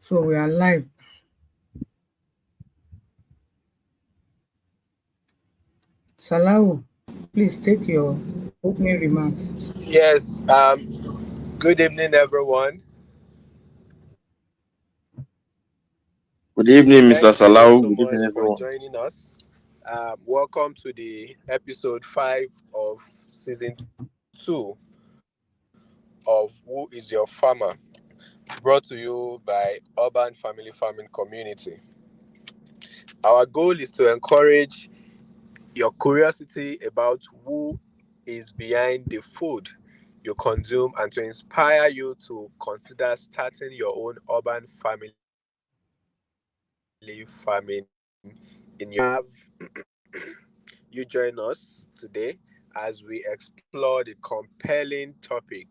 So we are live. Salahu, please take your opening remarks. Yes, good evening, everyone. Good evening, Mr. Thank you Salau. so Good evening, much for everyone. joining us. Welcome to the episode 5 of season 2 of Who is Your Farmer? Brought to you by Urban Family Farming Community. Our goal is to encourage your curiosity about who is behind the food you consume and to inspire you to consider starting your own urban family farming in your have you join us today as we explore the compelling topic,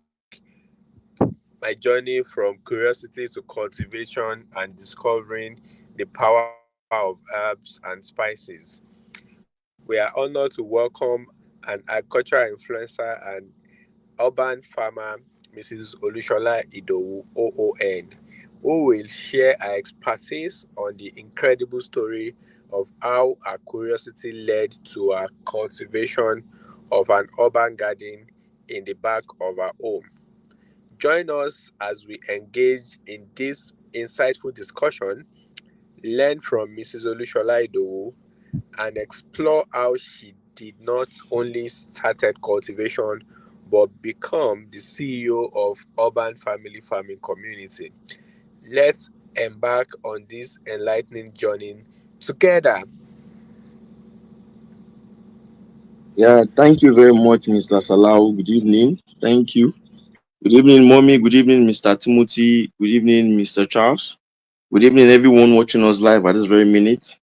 my journey from curiosity to cultivation and discovering the power of herbs and spices. We are honored to welcome an agricultural influencer and urban farmer, Mrs. Olushola Idowu OON, who will share her expertise on the incredible story of how her curiosity led to her cultivation of an urban garden in the back of her home. Join us as we engage in this insightful discussion, learn from Mrs. Olushola Idowu, and explore how she did not only started cultivation but become the CEO of Urban Family Farming Community. Let's embark on this enlightening journey together. Yeah, thank you very much, Mr. Salau. Good evening. Thank you. Good evening, Mommy. Good evening, Mr. Timothy. Good evening, Mr. Charles. Good evening, everyone watching us live at this very minute.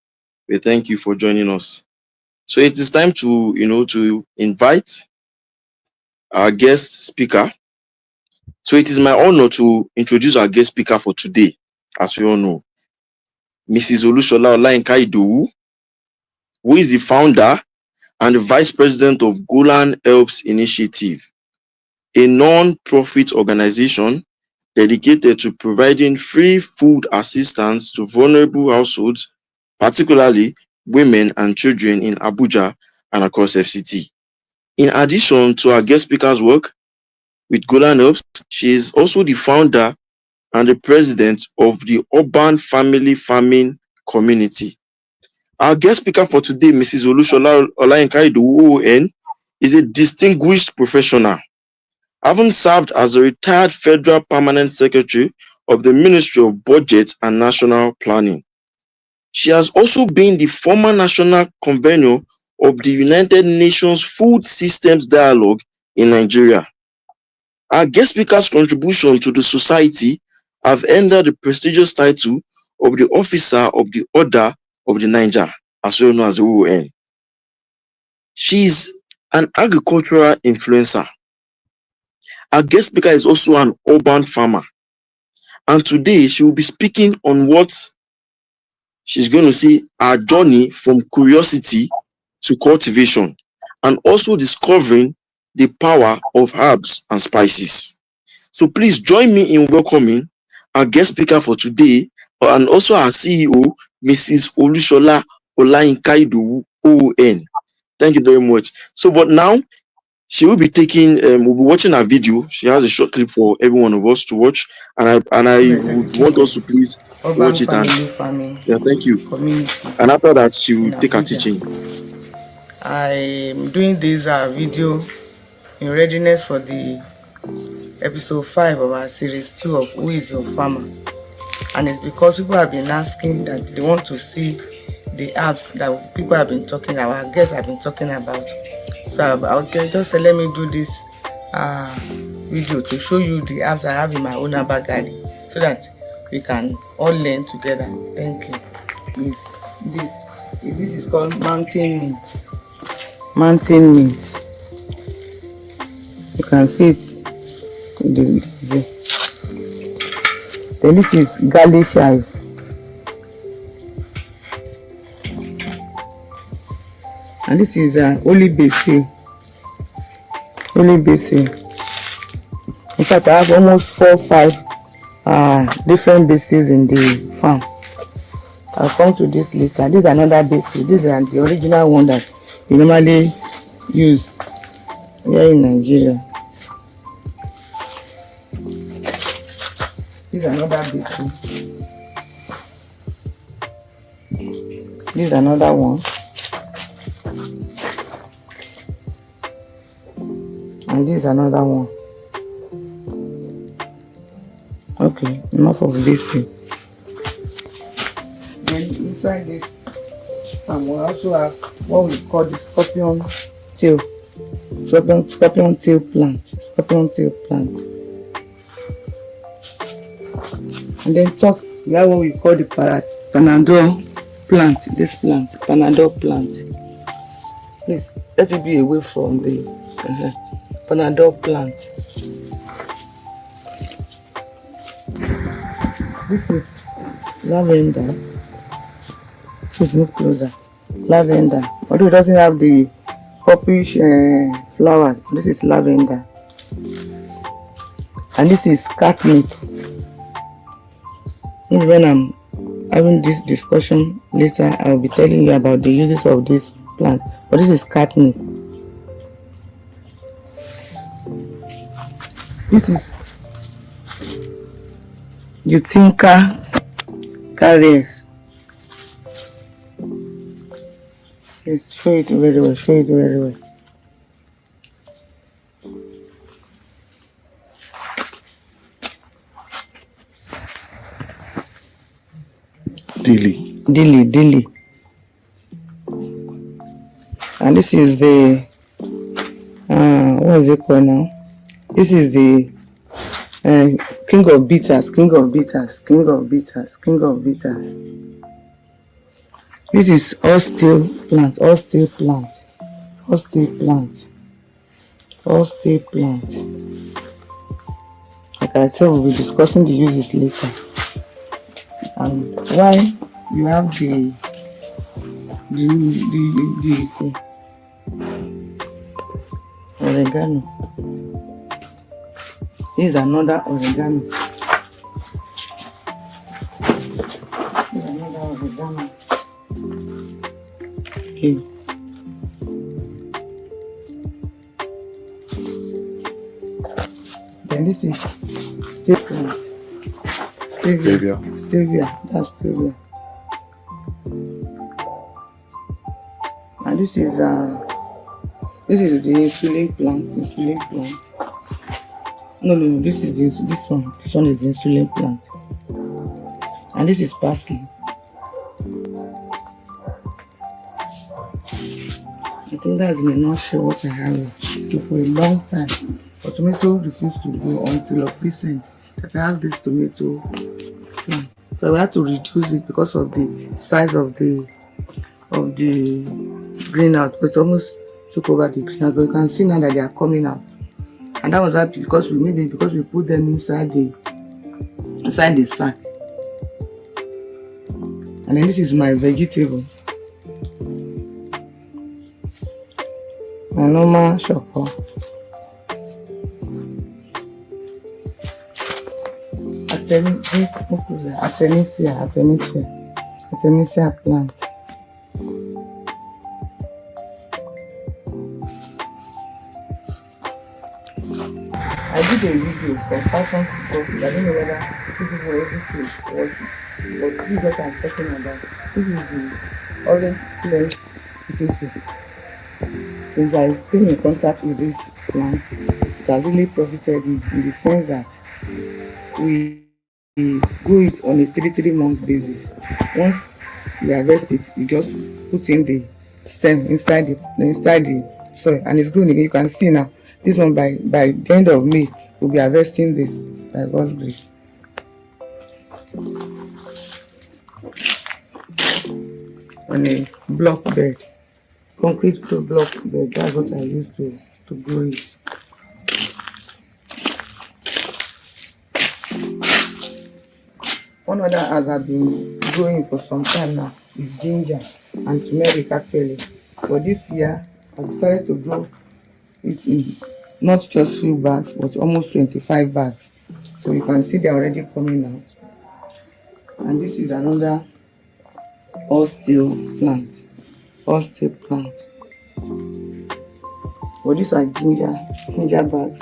We thank you for joining us. So it is time to invite our guest speaker. So it is my honor to introduce our guest speaker for today. As we all know, Mrs. Olushola Olayinka Idowu, who is the founder and the vice president of Golan Helps Initiative, a non-profit organization dedicated to providing free food assistance to vulnerable households, particularly women and children in Abuja and across FCT. In addition to our guest speaker's work with Golan Helps, she is also the founder and the president of the Urban Family Farming Community. Our guest speaker for today, Mrs. Olushola Olayinka Idowu OON, is a distinguished professional, having served as a retired Federal Permanent Secretary of the Ministry of Budget and National Planning. She has also been the former national convener of the United Nations Food Systems Dialogue in Nigeria. Our guest speaker's contribution to the society have earned her the prestigious title of the Officer of the Order of the Niger, as well known as the OON. She is an agricultural influencer. Our guest speaker is also an urban farmer. And today she will be speaking on what she's going to see our journey from curiosity to cultivation, and also discovering the power of herbs and spices. So please join me in welcoming our guest speaker for today and also our CEO, Mrs. Olushola Olayinka Idowu OON. Thank you very much. So, but now she will be taking, we'll be watching a video. She has a short clip for every one of us to watch, and I would want us to please Urban watch it. And Family Farming yeah, thank you. Community And after that, she in will take her Abuja. teaching. I'm doing this video in readiness for the episode 5 of our series 2 of Who is Your Farmer? And it's because people have been asking that they want to see the apps that people have been talking about, our guests have been talking about. So I'll just say, let me do this video to show you the apps I have in my own urban garden so that we can all learn together. Thank you. This is called mountain mint. Mountain mint. You can see it. Then this is garlic chives. And this is olive basil. Olive basil. In fact, I have almost 4 or 5 different bases in the farm. I'll come to this later. This is another basis. This is the original one that we normally use here in Nigeria. This is another basis. This is another one. And this is another one. Okay, enough of this. Then inside this farm we also have what we call the scorpion tail. Scorpion tail plant. Scorpion tail plant. And then we have what we call the panadol plant. This plant, panadol plant. Please let it be away from the panadol plant. This is lavender. Please move closer. Lavender. Although it doesn't have the purplish flowers, this is lavender. And this is catnip. Maybe when I'm having this discussion later, I'll be telling you about the uses of this plant. But this is catnip. This is Utinka carriers. Let's show it very well. Show it very well. Dilly. And this is the what is it called now? This is the king of bitters. This is all-steel plant. Like I said, we'll be discussing the uses later. And why you have the oregano. This is another oregano. Okay. Then this is stevia. That's stevia. And this is the insulin plant. No, this is this one. This one is the insulin plant. And this is parsley. I think that's in a nutshell what I have. So for a long time, but tomato refused to grow until of recent that I have this tomato plant. So I had to reduce it because of the size of the greenhouse. It almost took over the greenhouse, but you can see now that they are coming out. And that was that because we put them inside the sack. And then this is my vegetable. My normal shoko. Artemisia plant. I did a video from passion to coffee. I don't know whether people were able to watch it, but this is what I'm talking about. This is the orange flesh potato. Since I came in contact with this plant, it has really profited me in the sense that we grow it on a 3 months basis. Once we harvest it, we just put in the stem inside the soil, and it's growing again. You can see now. This one by the end of May, we'll be harvesting this by God's grace. On a block bed, concrete block bed. That's what I used to grow it. One other as I've been growing for some time now is ginger and turmeric actually. But this year I decided to grow it in not just few bags but almost 25 bags. So you can see they're already coming out. And this is another oil plant. Oil plant. But these are ginger bags.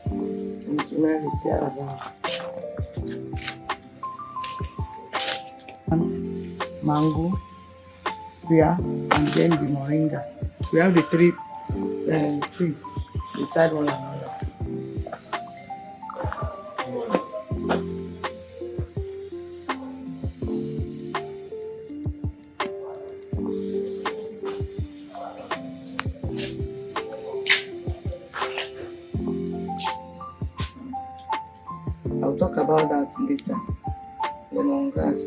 And turmeric there about mango, pear, and then the moringa. We have the three trees beside one another. I'll talk about that later. Lemongrass.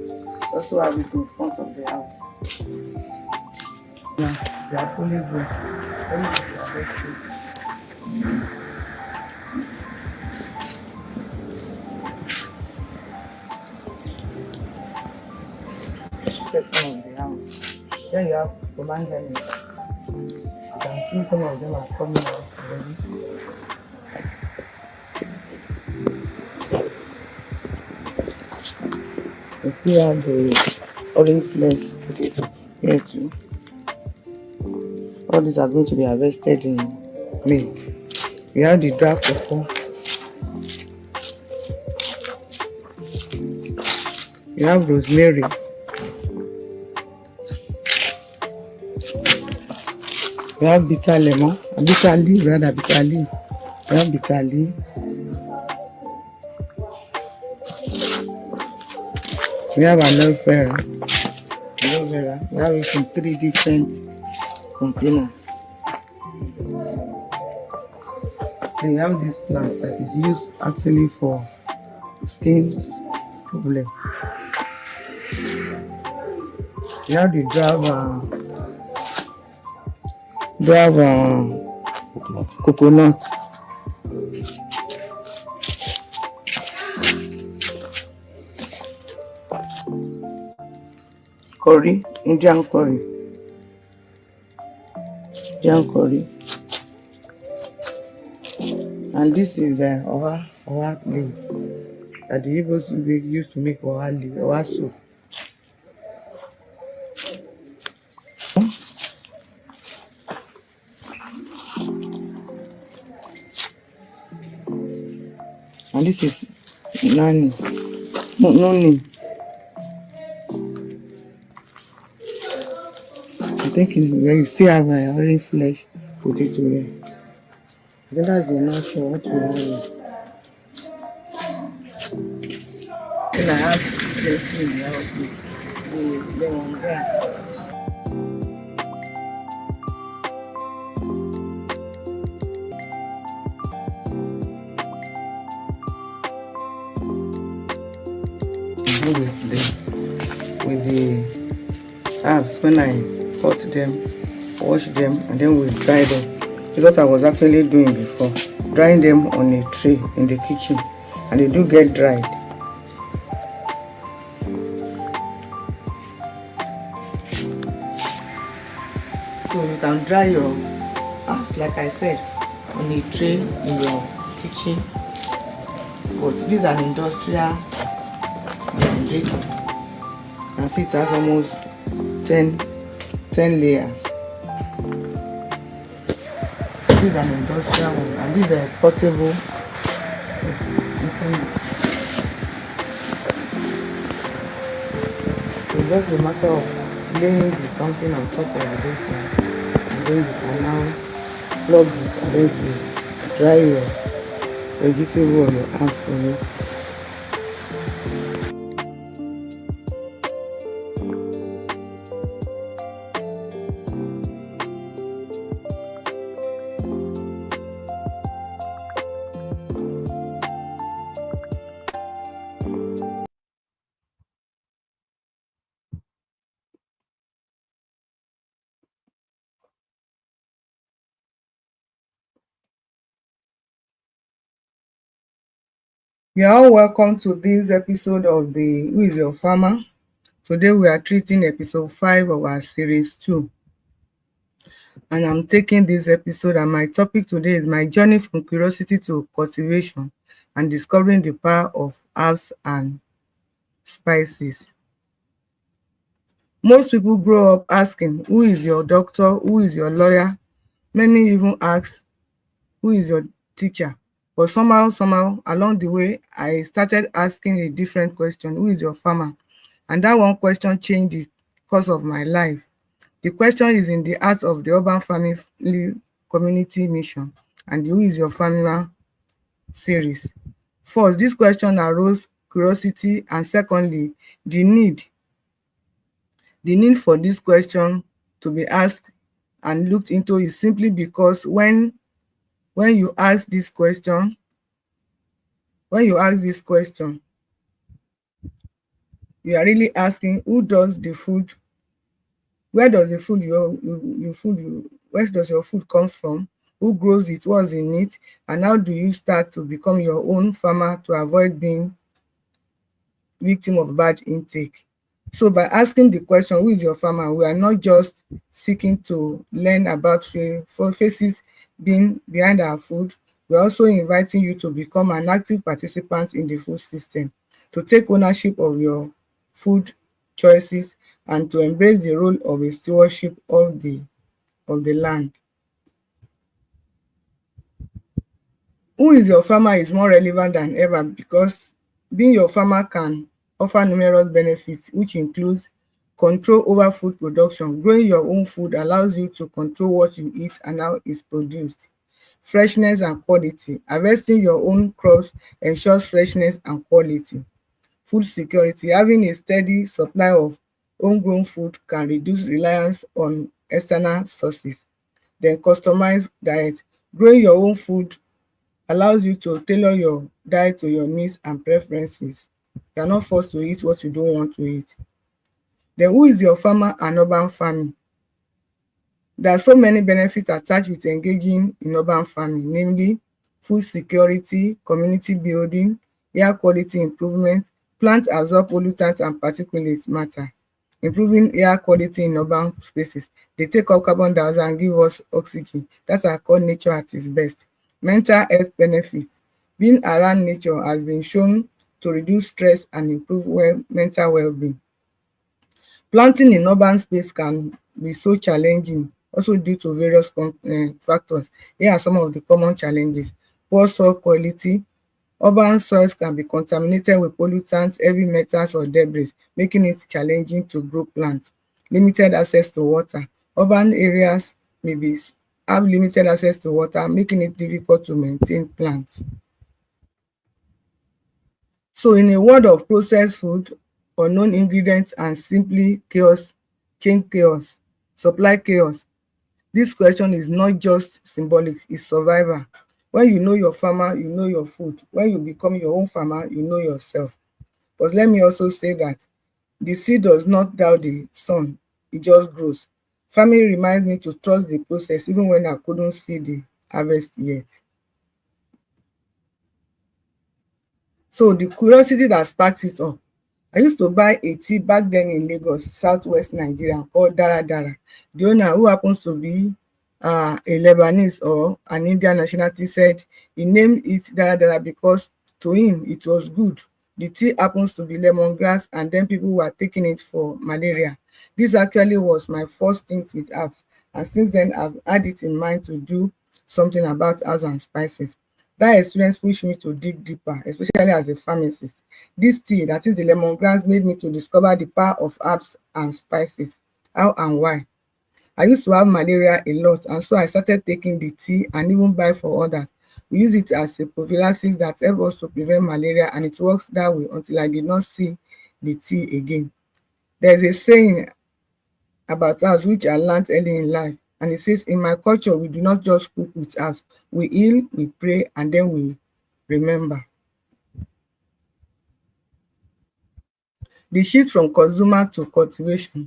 Also have it in front of the house. Yeah, they are fully grown. Let me get the best. Section of the house. Then you have pomegranate. You can see some of them are coming out already. You still have the orange flesh potato here too. All these are going to be harvested in May. We have the draft pepper. You have rosemary. We have bitter lemon, bitter leaf rather, bitter leaf. We have bitter leaf. We have aloe vera. Aloe vera. We have it in 3 different containers. Then you have this plant that is used actually for skin problem. You have the coconut. Curry, Indian curry. And this is the oha leaf that the Igbos used to make oha soup. And this is nani, noni. I think where you still have orange flesh potato here. I think that's enough for what we have. Then I have plenty in the house with the lemongrass. With the herbs when I cut them, wash them, and then we dry them. It's what I was actually doing before, drying them on a tray in the kitchen, and they do get dried. So you can dry your herbs, like I said, on a tray in your kitchen. But this is an industrial dehydrator. You can see it has almost 10 layers. This is an industrial one, and this is a portable. It's just a matter of laying something on top of this one, and then you can now plug it and then you dry your vegetable or your herbs on it. You are all welcome to this episode of the Who is Your Farmer? Today we are treating episode 5 of our series 2. and I'm taking this episode, and my topic today is my journey from curiosity to cultivation and discovering the power of herbs and spices. Most people grow up asking, who is your doctor? Who is your lawyer? Many even ask, who is your teacher? But somehow, along the way, I started asking a different question, who is your farmer? And that one question changed the course of my life. The question is in the heart of the urban family community mission and the Who is Your Farmer series. First, this question arose curiosity, and secondly, the need the need for this question to be asked and looked into is simply because when you ask this question, when you ask this question, you are really asking who does the food, where does the food you food you where does your food come from, who grows it, what's in it, and how do you start to become your own farmer to avoid being victim of bad intake. So by asking the question, who is your farmer, we are not just seeking to learn about for faces being behind our food, we're also inviting you to become an active participant in the food system, to take ownership of your food choices, and to embrace the role of a stewardship of the land. Who is your farmer is more relevant than ever because being your farmer can offer numerous benefits, which includes control over food production. Growing your own food allows you to control what you eat and how it's produced. Freshness and quality. Harvesting your own crops ensures freshness and quality. Food security. Having a steady supply of homegrown food can reduce reliance on external sources. Then customized diet. Growing your own food allows you to tailor your diet to your needs and preferences. You are not forced to eat what you don't want to eat. Then who is your farmer and urban farming? There are so many benefits attached with engaging in urban farming, namely food security, community building, air quality improvement, plant absorb pollutants and particulate matter, improving air quality in urban spaces. They take up carbon dioxide and give us oxygen. That's why I call nature at its best. Mental health benefits. Being around nature has been shown to reduce stress and improve mental well-being. Planting in urban space can be so challenging also due to various factors. Here are some of the common challenges. Poor soil quality. Urban soils can be contaminated with pollutants, heavy metals or debris, making it challenging to grow plants. Limited access to water. Urban areas may have limited access to water, making it difficult to maintain plants. So in a world of processed food, unknown ingredients and simply chaos, supply chaos, this question is not just symbolic, it's survival. When you know your farmer, you know your food. When you become your own farmer, you know yourself. But let me also say that the seed does not doubt the sun, it just grows. Farming reminds me to trust the process even when I couldn't see the harvest yet. So the curiosity that sparks it up. I used to buy a tea back then in Lagos, southwest Nigeria, called Dara Dara. The owner, who happens to be a Lebanese or an Indian nationality, said he named it Dara Dara because to him it was good. The tea happens to be lemongrass, and then people were taking it for malaria. This actually was my first things with herbs, and since then I've had it in mind to do something about herbs and spices. That experience pushed me to dig deeper, especially as a pharmacist. This tea, that is the lemongrass, made me to discover the power of herbs and spices. How and why? I used to have malaria a lot, and so I started taking the tea and even buy for others. We use it as a prophylaxis that helps us to prevent malaria, and it works that way until I did not see the tea again. There's a saying about herbs which I learned early in life, and it says, in my culture, we do not just cook with herbs. We heal, we pray, and then we remember. The shift from consumer to cultivator.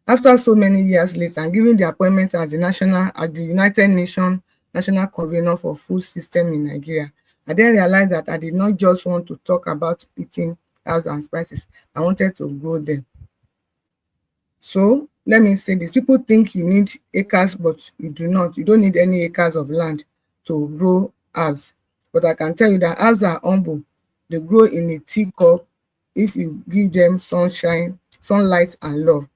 After so many years later and given the appointment as the United Nations National Convener for Food System in Nigeria, I then realized that I did not just want to talk about eating herbs and spices, I wanted to grow them. So let me say this. People think you need acres, but you do not. You don't need any acres of land to grow herbs. But I can tell you that herbs are humble. They grow in a teacup if you give them sunshine, sunlight, and love.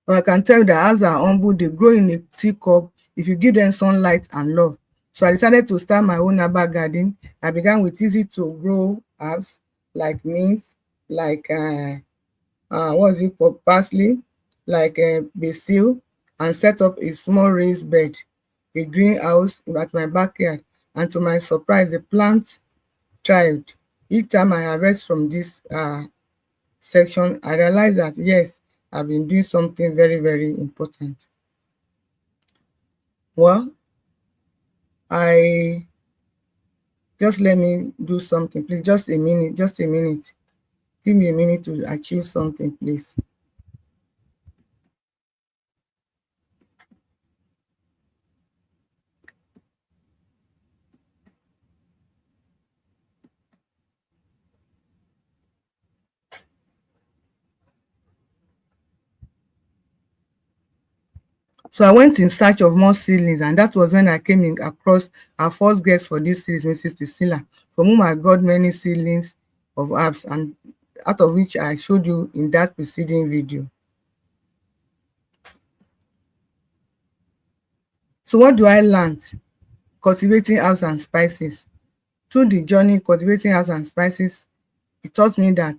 But I can tell you that herbs are humble. They grow in a teacup if you give them sunlight and love. So I decided to start my own herbal garden. I began with easy to grow herbs like mint, like what's it called, parsley, like basil, and set up a small raised bed, a greenhouse at my backyard. And to my surprise, the plant thrived. Each time I harvest from this section, I realize that yes, I've been doing something very, very important. Well, I just let me do something, please. Just a minute, just a minute. Give me a minute to achieve something, please. So I went in search of more seedlings, and that was when I came in across our first guest for this series, Mrs. Priscilla, from whom I got many seedlings of herbs, and out of which I showed you in that preceding video. So what do I learn cultivating herbs and spices? Through the journey cultivating herbs and spices, it taught me that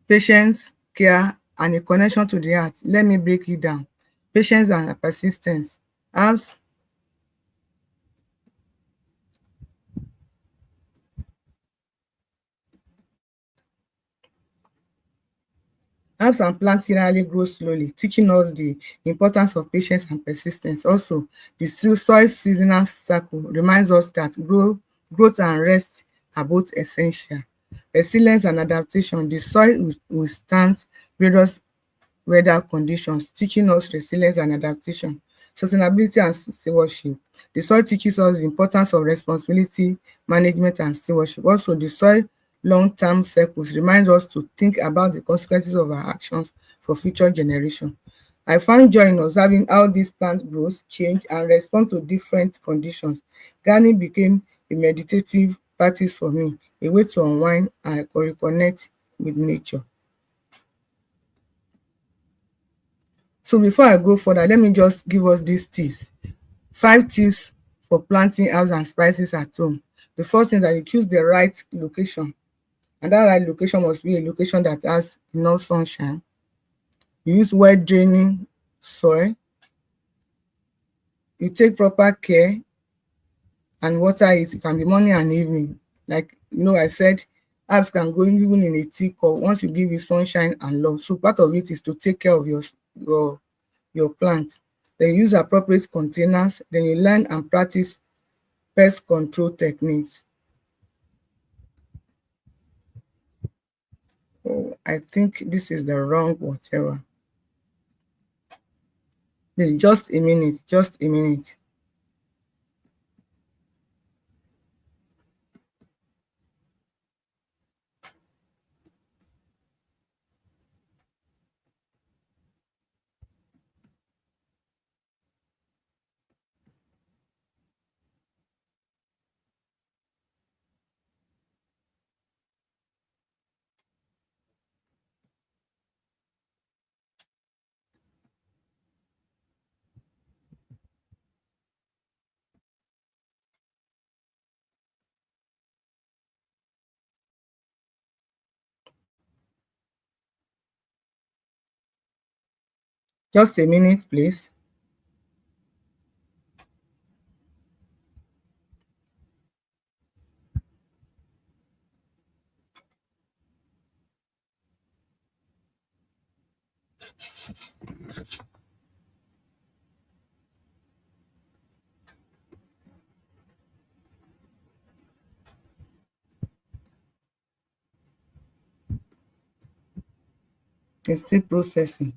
patience, care, and a connection to the heart. Let me break it down. Patience and persistence. Herbs Herbs and plants generally grow slowly, teaching us the importance of patience and persistence. Also, the soil seasonal cycle reminds us that growth and rest are both essential. Resilience and adaptation. The soil withstands various weather conditions, teaching us resilience and adaptation. Sustainability and stewardship. The soil teaches us the importance of responsibility, management, and stewardship. Also, the soil long-term cycles reminds us to think about the consequences of our actions for future generations. I found joy in observing how these plants grow, change, and respond to different conditions. Gardening became a meditative practice for me, a way to unwind and reconnect with nature. So before I go further, let me just give us these tips. 5 tips for planting herbs and spices at home. The first thing is that you choose the right location, and that right location must be a location that has enough sunshine. You use well draining soil. You take proper care and water it. It can be morning and evening. Like I said, herbs can grow even in a teacup once you give it sunshine and love. So part of it is to take care of your your plant. Then use appropriate containers. Then you learn and practice pest control techniques. Oh, I think this is the wrong whatever. Wait, just a minute, just a minute. Just a minute, please. It's still processing.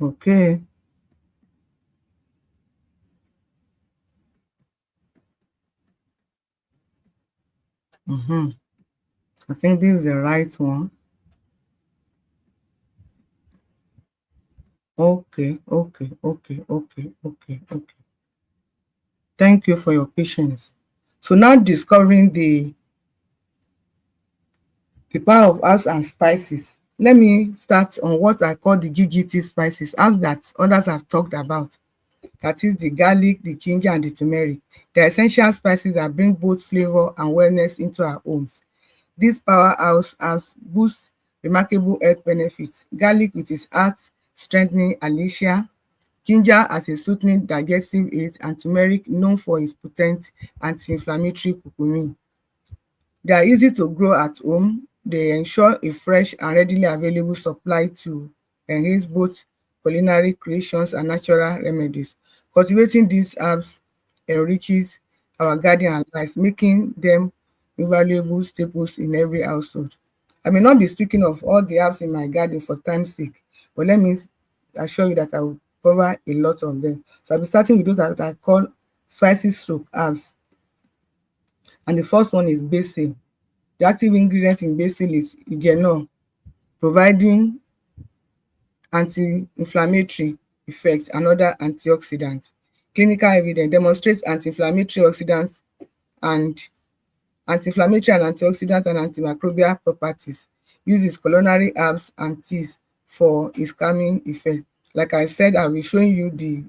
Okay. Mm-hmm. I think this is the right one. Okay, okay, okay, okay, okay, okay. Thank you for your patience. So now discovering the power of herbs and spices. Let me start on what I call the GGT spices, herbs that others have talked about. That is the garlic, the ginger, and the turmeric. They are essential spices that bring both flavor and wellness into our homes. This powerhouse has boost remarkable health benefits. Garlic with its heart strengthening alicia, ginger as a soothing digestive aid, and turmeric known for its potent anti-inflammatory curcumin. They are easy to grow at home. They ensure a fresh and readily available supply to enhance both culinary creations and natural remedies. Cultivating these herbs enriches our garden and life, making them invaluable staples in every household. I may not be speaking of all the herbs in my garden for time's sake, but let me assure you that I will cover a lot of them. So I'll be starting with those that I call spicy stroke herbs. And the first one is basil. The active ingredient in basil is eugenol, providing anti-inflammatory effects and other antioxidants. Clinical evidence demonstrates anti-inflammatory oxidants and antioxidant and antimicrobial properties. Uses culinary herbs and teas for its calming effect. Like I said, I will be showing you the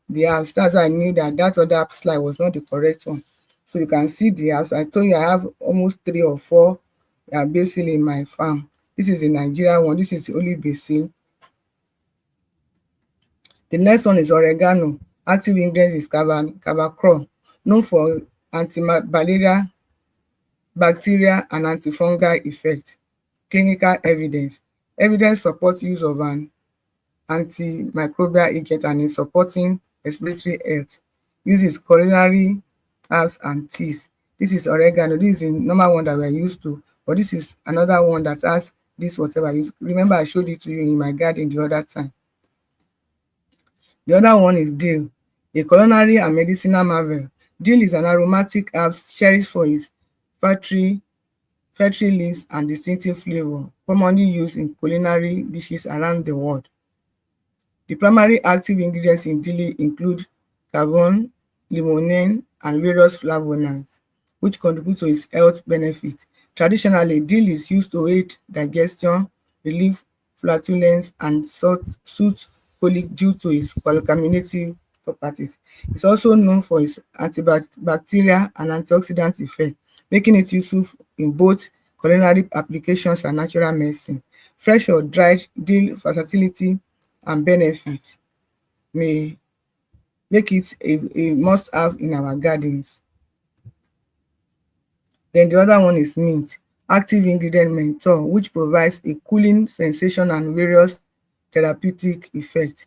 the herbs. That's why I knew that that other slide was not the correct one. So you can see the herbs. I told you I have almost 3 or 4 basil in my farm. This is the Nigerian one. This is the only basil. The next one is oregano. Active ingredient is carbacrom, known for anti-malaria, bacterial and antifungal effect. Clinical evidence. Evidence supports use of an antimicrobial agent and in supporting respiratory health. Uses culinary herbs and teas. This is oregano. This is the normal one that we are used to, but this is another one that has this whatever. You remember I showed it to you in my garden the other time. The other one is dill, a culinary and medicinal marvel. Dill is an aromatic herb cherished for its factory leaves and distinctive flavor, commonly used in culinary dishes around the world. The primary active ingredients in dill include cavone, limonene, and various flavonoids, which contribute to its health benefits. Traditionally, dill is used to aid digestion, relieve flatulence, and soothe colic due to its contaminative properties. It's also known for its antibacterial and antioxidant effect, making it useful in both culinary applications and natural medicine. Fresh or dried dill versatility and benefits may make it a must have in our gardens. Then the other one is mint. Active ingredient menthol, which provides a cooling sensation and various therapeutic effects.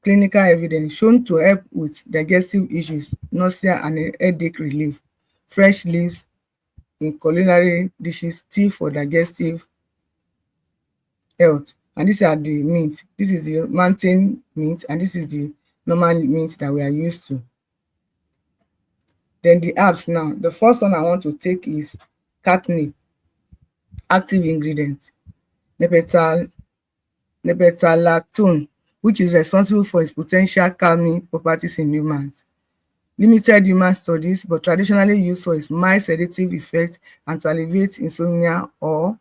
Clinical evidence shown to help with digestive issues, nausea and headache relief. Fresh leaves in culinary dishes, tea for digestive health. And these are the mint. This is the mountain mint and this is the normal mint that we are used to. Then the herbs now. The first one I want to take is catnip. Active ingredient nepetal nepetalactone, which is responsible for its potential calming properties in humans. Limited human studies, but traditionally used for its mild sedative effect and to alleviate insomnia or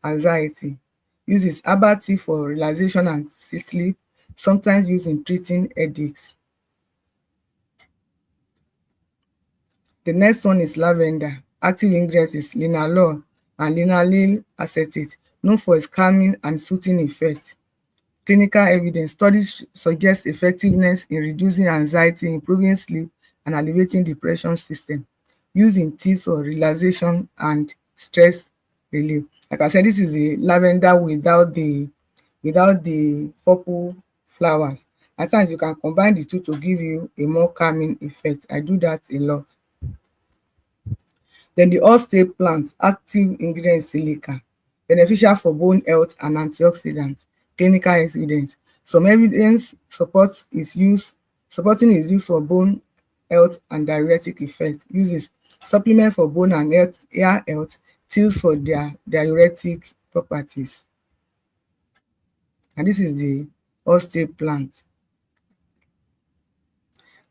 anxiety. Uses herbal tea for relaxation and sleep, sometimes used in treating headaches. The next one is lavender. Active ingredients is linalool and linalool acetate, known for its calming and soothing effect. Clinical evidence studies suggest effectiveness in reducing anxiety, improving sleep, and alleviating depression system. Used in teas for relaxation and stress relief. Like I said, this is the lavender without the purple flowers. At times you can combine the two to give you a more calming effect. I do that a lot. Then the oil plant, active ingredient silica, beneficial for bone health and antioxidants. Clinical evidence. Some evidence supporting its use for bone health and diuretic effect. Uses: supplement for bone and hair health, teas for their diuretic properties. And this is the oste plant.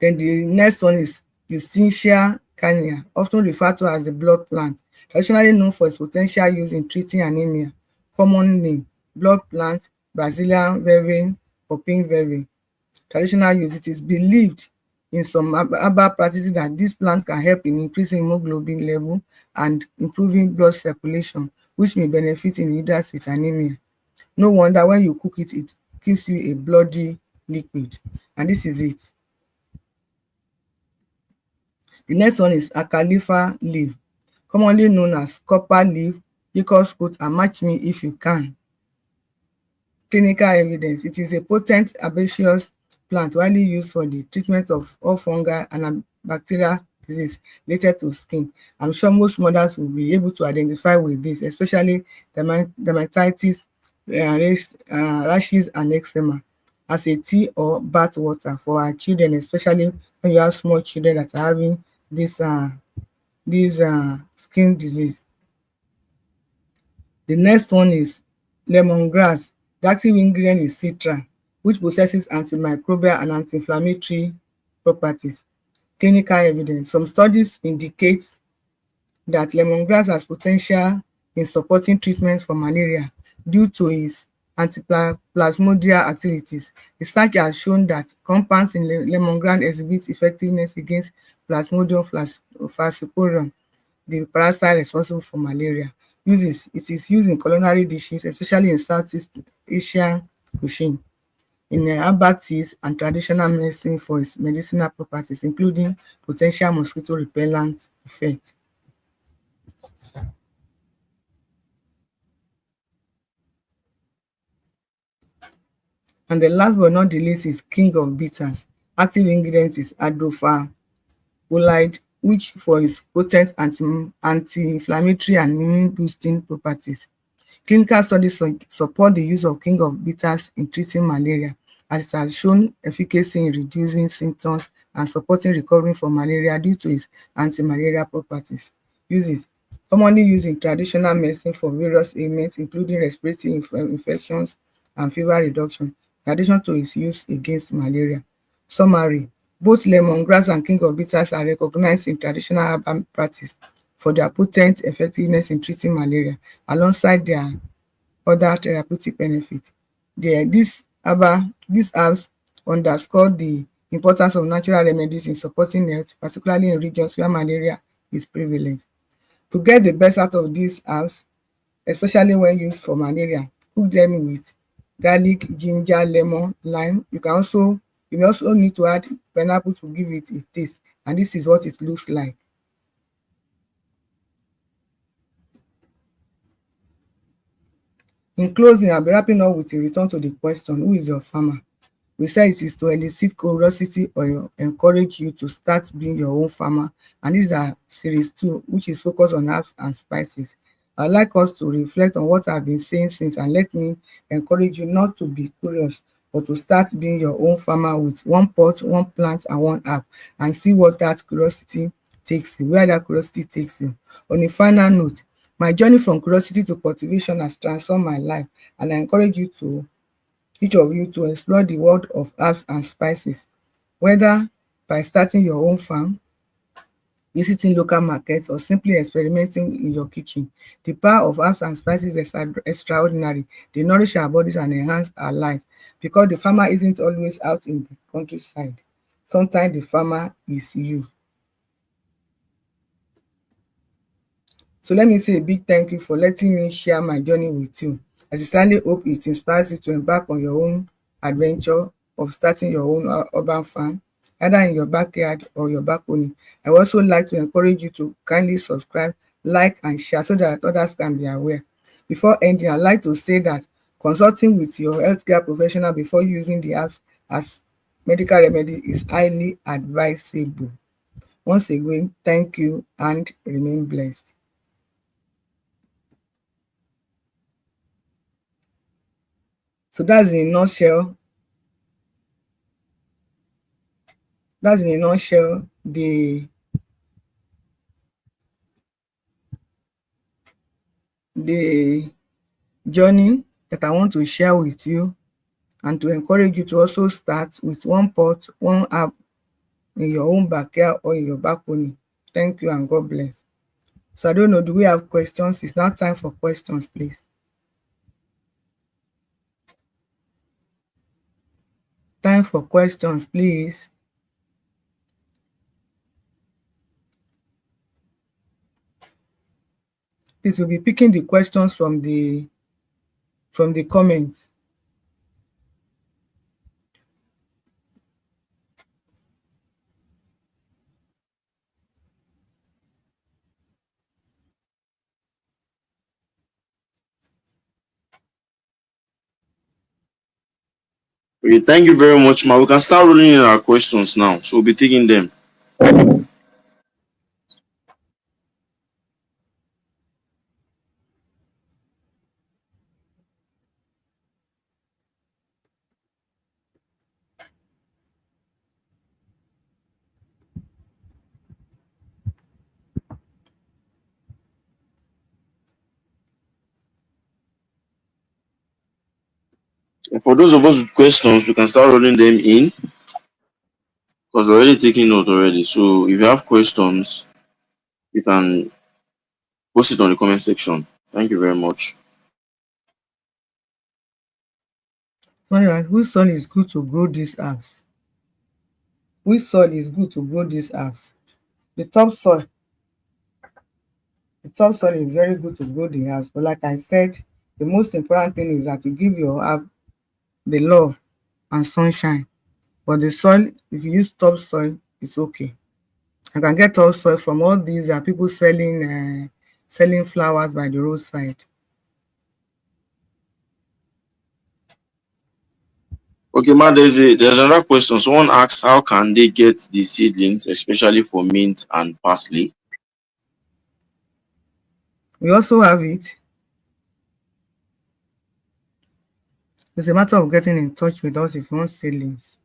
Then the next one is Eustacia carnea, often referred to as the blood plant, traditionally known for its potential use in treating anemia. Common name: blood plant, Brazilian vervain or pink vervain. Traditional use: it is believed in some herbal practices that this plant can help in increasing hemoglobin level and improving blood circulation, which may benefit individuals with anemia. No wonder when you cook it, it gives you a bloody liquid. And this is it. The next one is Acalypha leaf, commonly known as copper leaf, Jacob's oat and match me if you can. Clinical evidence: it is a potent herbaceous plant widely used for the treatment of all fungal and bacterial disease related to skin. I'm sure most mothers will be able to identify with this, especially dermatitis, rashes and eczema, as a tea or bath water for our children, especially when you have small children that are having this skin disease. The next one is lemongrass. The active ingredient is citral, which possesses antimicrobial and anti-inflammatory properties. Clinical evidence: some studies indicate that lemongrass has potential in supporting treatment for malaria due to its antiplasmodial activities. Research has shown that compounds in lemongrass exhibit effectiveness against Plasmodium falciparum, the parasite responsible for malaria. Uses: it is used in culinary dishes, especially in Southeast Asian cuisine, in herbal teas and traditional medicine for its medicinal properties, including potential mosquito repellent effect. And the last but not the least is king of bitters. Active ingredient is hydrofolide, which for its potent anti-inflammatory and immune boosting properties. Clinical studies support the use of king of bitters in treating malaria, as it has shown efficacy in reducing symptoms and supporting recovery from malaria due to its anti-malarial properties. Uses: commonly used in traditional medicine for various ailments, including respiratory infections and fever reduction, in addition to its use against malaria. Summary: both lemongrass and king of bitters are recognized in traditional herbal practice for their potent effectiveness in treating malaria, alongside their other therapeutic benefits. These herbs underscore the importance of natural remedies in supporting health, particularly in regions where malaria is prevalent. To get the best out of these herbs, especially when used for malaria, cook them with garlic, ginger, lemon, lime. You may also need to add pineapple to give it a taste, and this is what it looks like. In closing, I'll be wrapping up with a return to the question: who is your farmer? We said it is to elicit curiosity or encourage you to start being your own farmer. And these are series 2, which is focused on herbs and spices. I'd like us to reflect on what I've been saying since, and let me encourage you not to be curious, but to start being your own farmer with one pot, one plant, and one herb, and see what that curiosity takes you, where that curiosity takes you. On a final note, my journey from curiosity to cultivation has transformed my life, and I encourage each of you to explore the world of herbs and spices, whether by starting your own farm, visiting local markets, or simply experimenting in your kitchen. The power of herbs and spices is extraordinary. They nourish our bodies and enhance our lives, because the farmer isn't always out in the countryside. Sometimes the farmer is you. So let me say a big thank you for letting me share my journey with you. I sincerely hope it inspires you to embark on your own adventure of starting your own urban farm, either in your backyard or your balcony. I would also like to encourage you to kindly subscribe, like, and share so that others can be aware. Before ending, I'd like to say that consulting with your healthcare professional before using the herbs as medical remedy is highly advisable. Once again, thank you and remain blessed. So that's in a nutshell the journey that I want to share with you, and to encourage you to also start with one pot, one herb in your own backyard or in your balcony. Thank you and God bless. So I don't know, do we have questions? It's now time for questions, please. Time for questions, please. Please, we'll be picking the questions from the comments. Okay, thank you very much, ma. We can start rolling in our questions now. So we'll be taking them. And for those of us with questions, we can start rolling them in because we're already taking note already. So if you have questions, you can post it on the comment section. Thank you very much. Alright, which soil is good to grow these herbs? Which soil is good to grow these herbs? The top soil. The top soil is very good to grow the herbs, but like I said, the most important thing is that you give your herb the love and sunshine. But the soil, if you use topsoil, it's okay. I can get topsoil from all these people selling flowers by the roadside. Okay, ma, there's another question. Someone asks, how can they get the seedlings, especially for mint and parsley? We also have it. It's a matter of getting in touch with us if you want seedlings.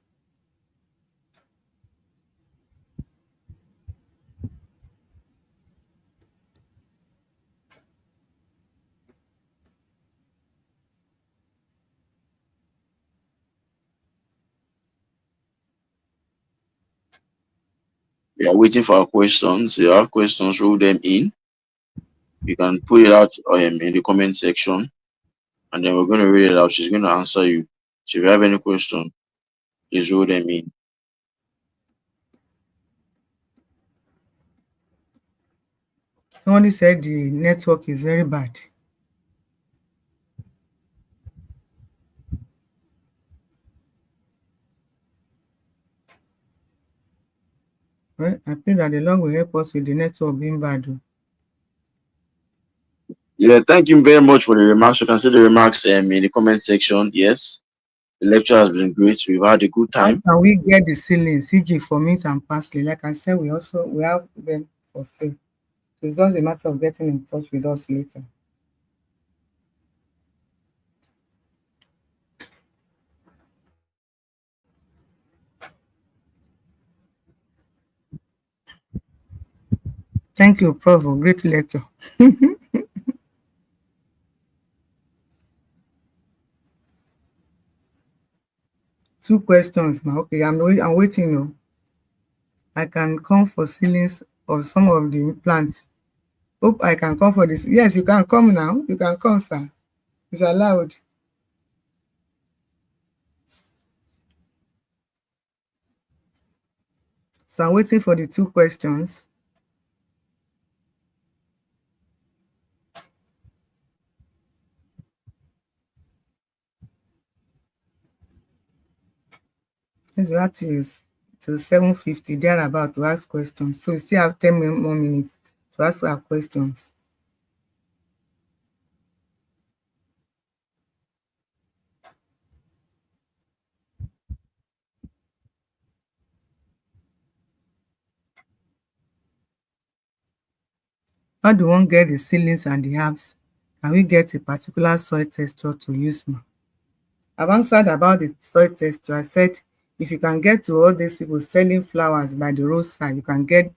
We are waiting for our questions. If you have questions, roll them in. You can put it out in the comment section, and then we're going to read it out. She's going to answer you. So if you have any question, please roll them in. Somebody said the network is very bad. Well, I pray that the Lord will help us with the network being bad. Yeah, thank you very much for the remarks. You can see the remarks in the comment section. Yes, the lecture has been great. We've had a good How time. can we get the seedlings, CG for mint and parsley? Like I said, we have them for sale. So it's just a matter of getting in touch with us later. Thank you, Prof, for great lecture. Two questions now. Okay, I'm waiting now. I can come for seedlings of some of the plants. Hope I can come for this. Yes, you can come now. You can come, sir. It's allowed. So I'm waiting for the two questions. Yes, that is to 7:50. They're about to ask questions. So we still have 10 more minutes to ask our questions. How do one get the seedlings and the herbs? Can we get a particular soil texture to use, ma? I've answered about the soil texture. I said if you can get to all these people selling flowers by the roadside, you can get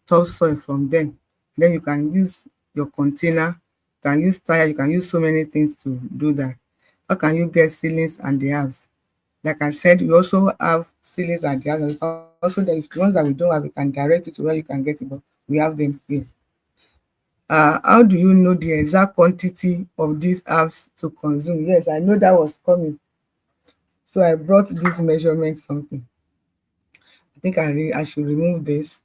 topsoil from them. Then you can use your container, you can use tire, you can use so many things to do that. How can you get ceilings and the herbs? Like I said, we also have ceilings and the herbs. Also, the ones that we don't have, we can direct it to where you can get it, but we have them here. How do you know the exact quantity of these herbs to consume? Yes, I know that was coming. So I brought this measurement something. I think I should remove this.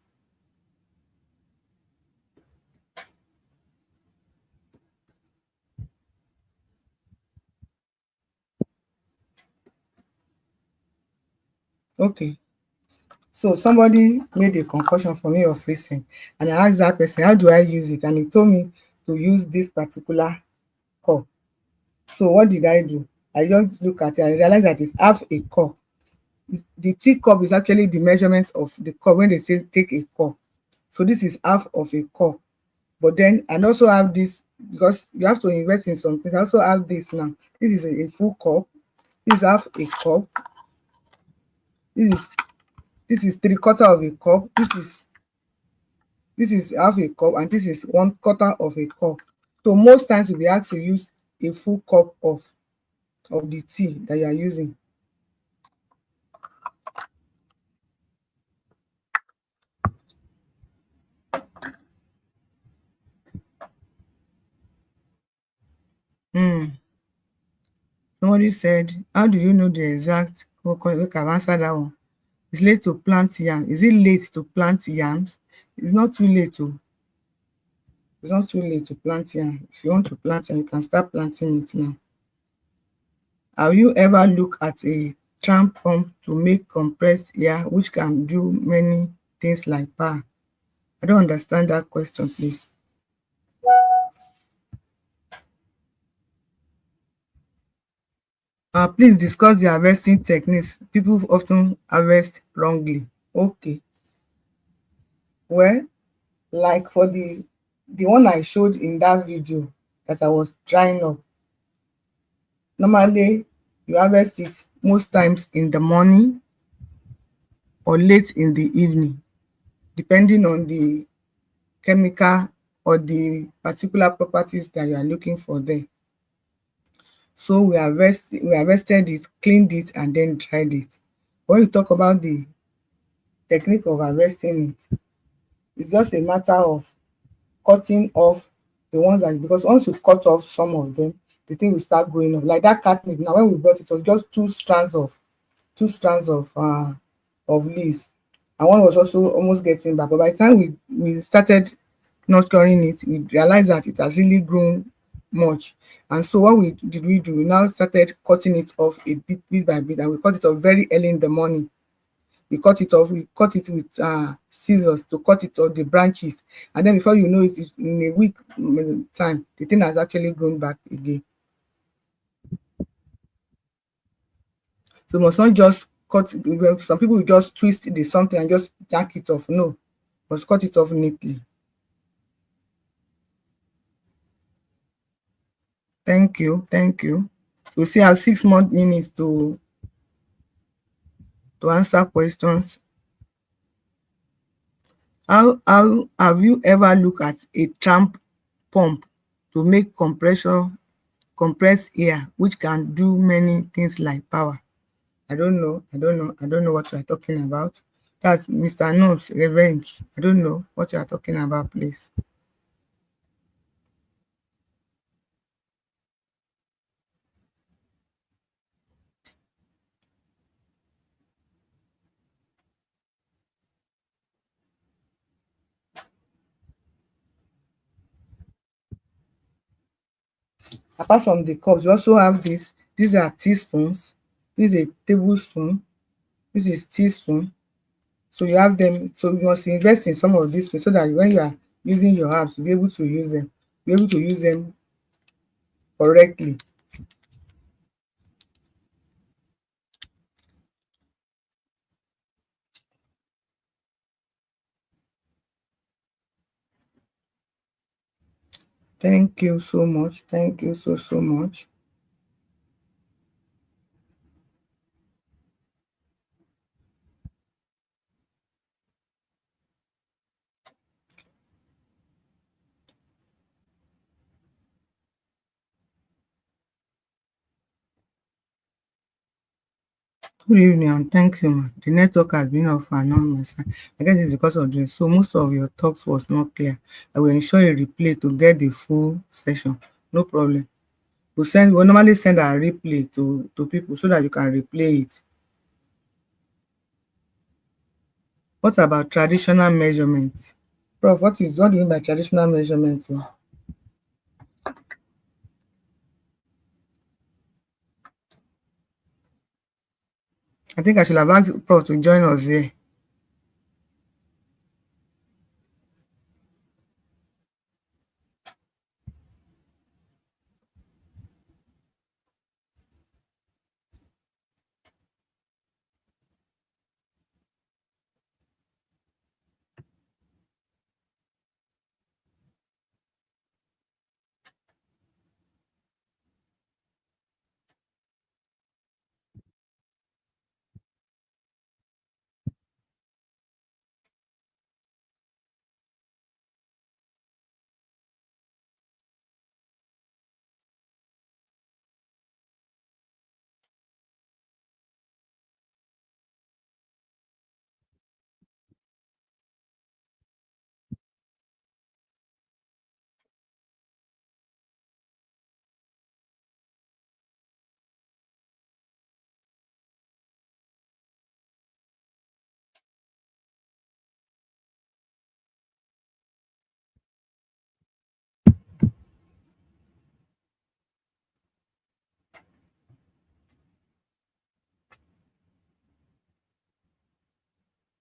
Okay. So somebody made a concoction for me of recent, and I asked that person, how do I use it? And he told me to use this particular cup. So what did I do? I just look at it. I realized that it's half a cup. The tea cup is actually the measurement of the cup when they say take a cup. So this is half of a cup. But then and also have this, because you have to invest in something. I also have this now. This is a full cup. This is half a cup. This is three quarter of a cup. This is half a cup, and this is one quarter of a cup. So most times you'll be asked to use a full cup of the tea that you are using. Somebody said, how do you know the exact? Okay, I've answered that one. It's late to plant yam. Is it late to plant yams? It's not too late to. It's not too late to plant yam. If you want to plant yam, you can start planting it now. Have you ever looked at a tramp pump to make compressed air, which can do many things like power? I don't understand that question, please. Please discuss the harvesting techniques. People often harvest wrongly. Okay. Well, like for the one I showed in that video that I was drying up, normally you harvest it most times in the morning or late in the evening, depending on the chemical or the particular properties that you are looking for there. So we harvested it, cleaned it, and then dried it. When you talk about the technique of harvesting it, it's just a matter of cutting off the ones that, because once you cut off some of them, the thing will start growing up. Like that catnip. Now, when we bought it was just two strands of leaves, and one was also almost getting back. But by the time we started nurturing it, we realized that it has really grown much. And so what we do? We now started cutting it off a bit by bit, and we cut it off very early in the morning. We cut it with scissors to cut it off the branches, and then before you know it, in a week time, the thing has actually grown back again. So you must not just cut. Well, some people will just twist the something and just jack it off. No, you must cut it off neatly. Thank you. So we still have 6 more minutes to answer questions. How have you ever looked at a tramp pump to make compressed air, which can do many things like power? I don't know what you are talking about. That's Mr. Noob's revenge. I don't know what you are talking about, please. Apart from the cups, you also have this. These are teaspoons. This is a tablespoon. This is teaspoon. So you have them. So you must invest in some of these things so that when you are using your apps, you'll be able to use them. Be able to use them correctly. Thank you so much. Thank you so much. Good evening and thank you, ma. The network has been off and on my side. I guess it's because of this. So most of your talks was not clear. I will ensure a replay to get the full session. No problem. We'll normally send our replay to people so that you can replay it. What about traditional measurements? Prof, what do you mean by traditional measurements? I think I should have asked Prof to join us here.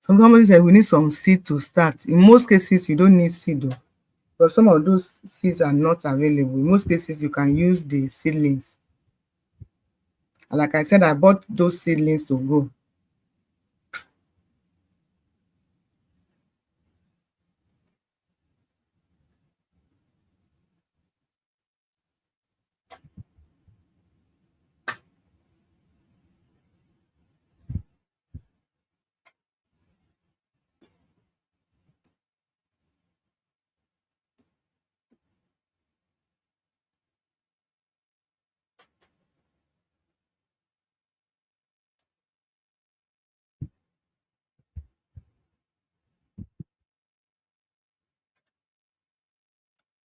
Somebody said we need some seed to start. In most cases, you don't need seed though, but some of those seeds are not available. In most cases, you can use the seedlings. And like I said, I bought those seedlings to grow.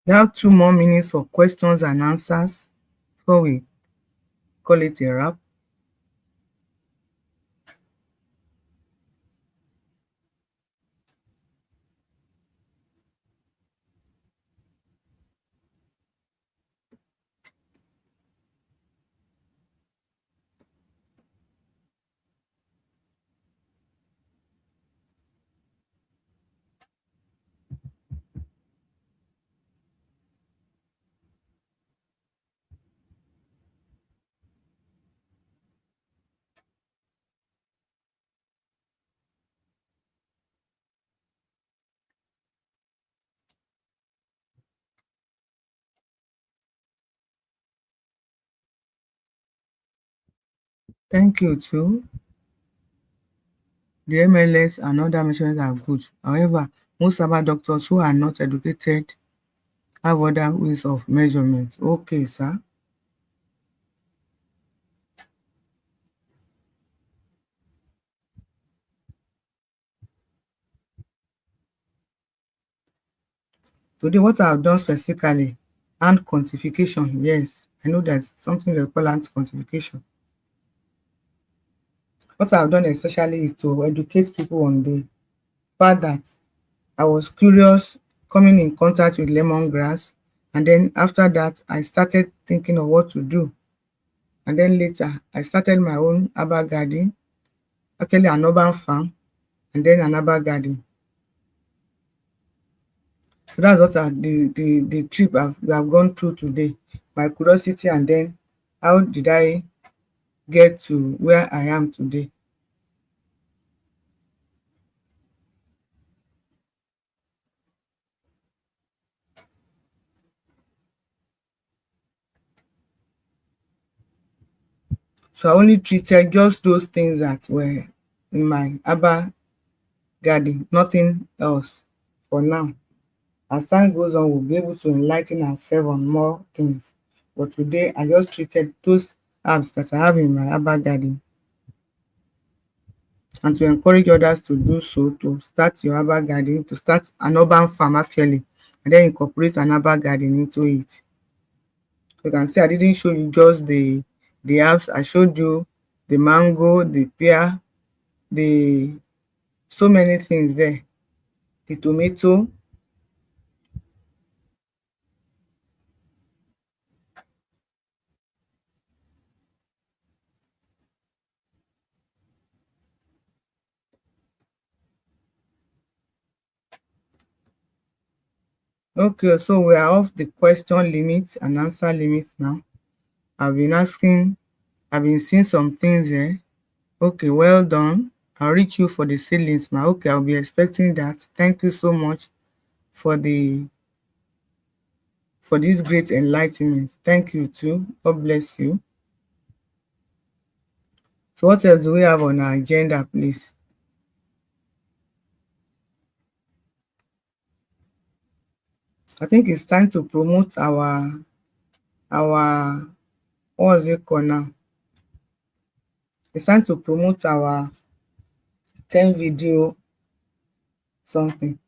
We have 2 more minutes for questions and answers before we call it a wrap. Thank you too. The MLS and other measurements are good. However, most herbal doctors who are not educated have other ways of measurement. Okay, sir. Today, what I've done specifically, hand quantification. Yes, I know there's something they call hand quantification. What I've done especially is to educate people on the fact that I was curious coming in contact with lemongrass, and then after that, I started thinking of what to do. And then later, I started my own herbal garden, actually an urban farm, and then an herbal garden. So that's what the trip we have gone through today. My curiosity, and then how did I get to where I am today. So I only treated just those things that were in my herbal garden, nothing else for now. As time goes on, we'll be able to enlighten ourselves on more things. But today, I just treated those herbs that I have in my herbal garden. and to encourage others to do so, to start your herbal garden, to start an urban farm actually, and then incorporate an herbal garden into it. You can see I didn't show you just the herbs, I showed you the mango, the pear, the so many things there, the tomato. Okay, so we are off the question limit and answer limit now. I've been asking, I've been seeing some things here. Okay, well done. I'll reach you for the seedlings, ma. Okay, I'll be expecting that. Thank you so much for this great enlightenment. Thank you too. God bless you. So what else do we have on our agenda, please? I think it's time to promote our what's it called now? It's time to promote our 10 video something.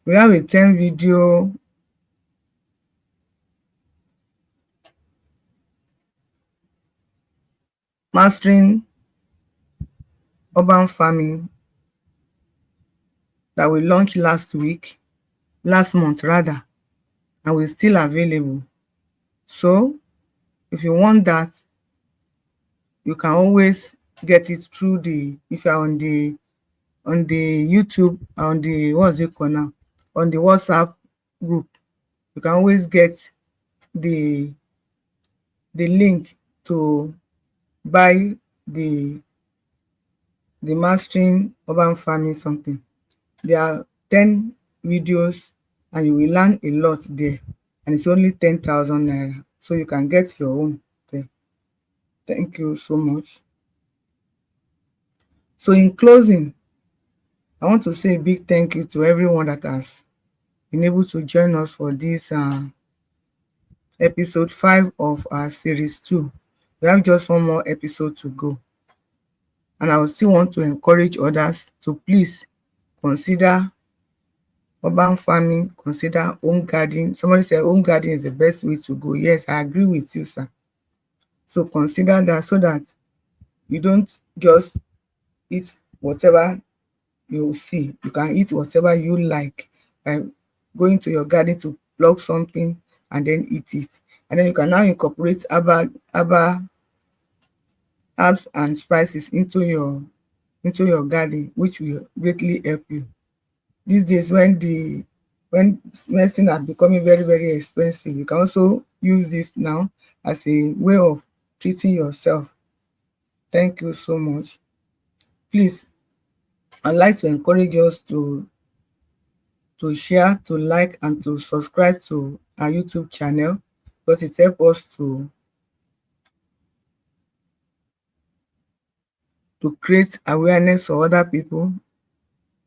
We have a 10 video mastering urban farming that we launched last month rather, and we're still available. So if you want that, you can always get it through if you're on the YouTube, on the what's it called now, on the WhatsApp group, you can always get the link to buy the mastering urban farming something. There are 10 videos and you will learn a lot there, and it's only 10,000 naira, so you can get your own there. Thank you so much. So in closing, I want to say a big thank you to everyone that has been able to join us for this episode 5 of our series 2. We have just one more episode to go, and I would still want to encourage others to please consider urban farming, consider home garden. Somebody said home garden is the best way to go. Yes, I agree with you, sir. So consider that, so that you don't just eat whatever you see. You can eat whatever you like by going to your garden to pluck something and then eat it. And then you can now incorporate herbs and spices into your garden, which will greatly help you. These days when medicine are becoming very, very expensive, you can also use this now as a way of treating yourself. Thank you so much. Please, I'd like to encourage us to share, to like, and to subscribe to our YouTube channel, because it helps us to create awareness for other people.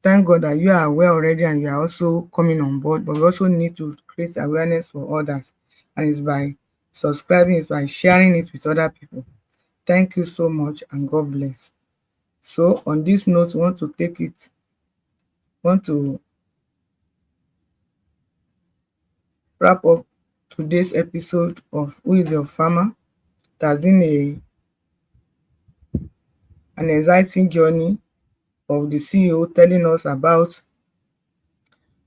Thank God that you are aware already and you are also coming on board, but we also need to create awareness for others, and it's by subscribing, it's by sharing it with other people. Thank you so much and God bless. So on this note, want to wrap up today's episode of Who is Your Farmer. It has been an exciting journey of the CEO telling us about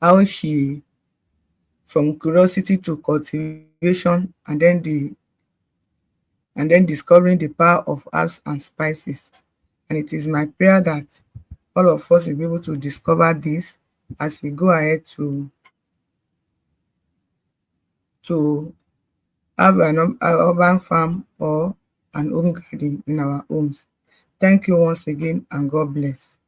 how she, from curiosity to cultivation, and then discovering the power of herbs and spices. And it is my prayer that all of us will be able to discover this as we go ahead to have an urban farm or an home garden in our homes. Thank you once again and God bless.